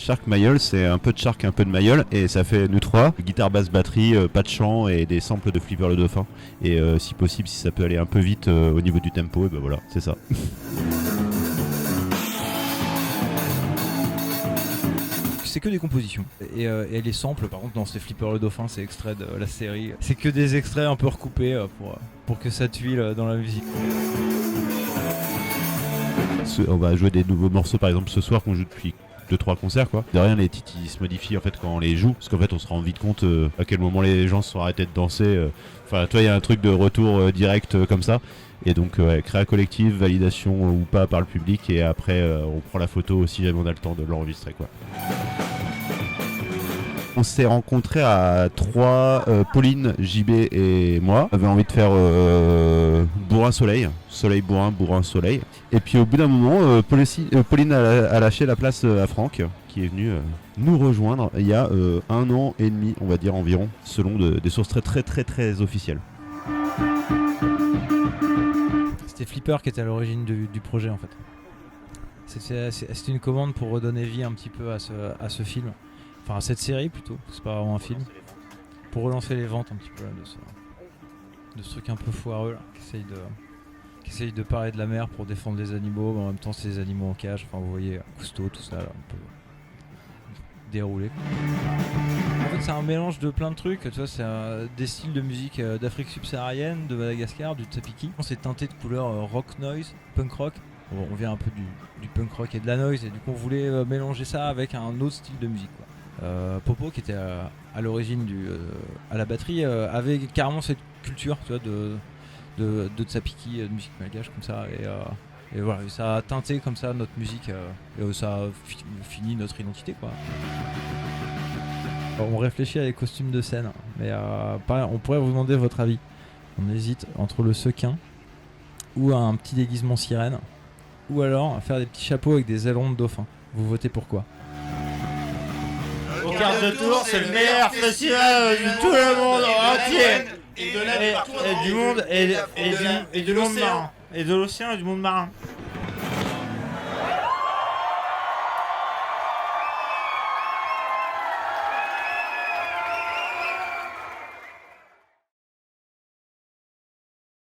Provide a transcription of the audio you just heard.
Shark Mayol, c'est un peu de Shark, un peu de Mayol, et ça fait nous trois, guitare, basse, batterie, pas de chant et des samples de Flipper le Dauphin. Et si possible, si ça peut aller un peu vite au niveau du tempo, et ben voilà, c'est ça. C'est que des compositions. Et les samples, par contre, dans ces Flipper le Dauphin, c'est extrait de la série. C'est que des extraits un peu recoupés pour que ça tuile dans la musique. On va jouer des nouveaux morceaux, par exemple, ce soir qu'on joue depuis 2-3 concerts, quoi. De rien, les titres ils se modifient en fait quand on les joue, parce qu'en fait on se rend vite compte à quel moment les gens se sont arrêtés de danser. Enfin, toi, il y a un truc de retour direct comme ça. Et donc, créa collective, validation ou pas par le public, et après on prend la photo si jamais on a le temps de l'enregistrer, quoi. On s'est rencontrés à 3, Pauline, JB et moi. On avait envie de faire Bourrin-Soleil, Soleil-Bourrin, Bourrin-Soleil. Et puis au bout d'un moment, Pauline a lâché la place à Franck, qui est venu nous rejoindre il y a 1 an et demi, on va dire environ, selon des sources très très très très officielles. C'était Flipper qui était à l'origine du projet en fait. C'était une commande pour redonner vie un petit peu à ce film. Enfin, à cette série plutôt, c'est pas vraiment un film. Pour relancer les ventes un petit peu là, de ce truc un peu foireux là, qui essaye de parler de la mer pour défendre les animaux, mais en même temps c'est des animaux en cage. Enfin, vous voyez, Cousteau, tout ça là, un peu déroulé. En fait, c'est un mélange de plein de trucs. Tu vois, c'est des styles de musique d'Afrique subsaharienne, de Madagascar, du Tsapiki. C'est teinté de couleurs rock noise, punk rock. On vient un peu du punk rock et de la noise, et du coup on voulait mélanger ça avec un autre style de musique, quoi. Popo, qui était à l'origine à la batterie, avait carrément cette culture, tu vois, de Tsapiki, de musique malgache comme ça, et voilà, ça a teinté comme ça notre musique, et ça a fini notre identité, quoi. Alors, on réfléchit à des costumes de scène, mais pareil, on pourrait vous demander votre avis. On hésite entre le sequin ou un petit déguisement sirène, ou alors faire des petits chapeaux avec des ailerons de dauphin. Vous votez pour quoi? Au quart de tour, c'est le meilleur festival de tout le monde entier. Et du monde et du monde marin. Et de l'océan et du monde marin.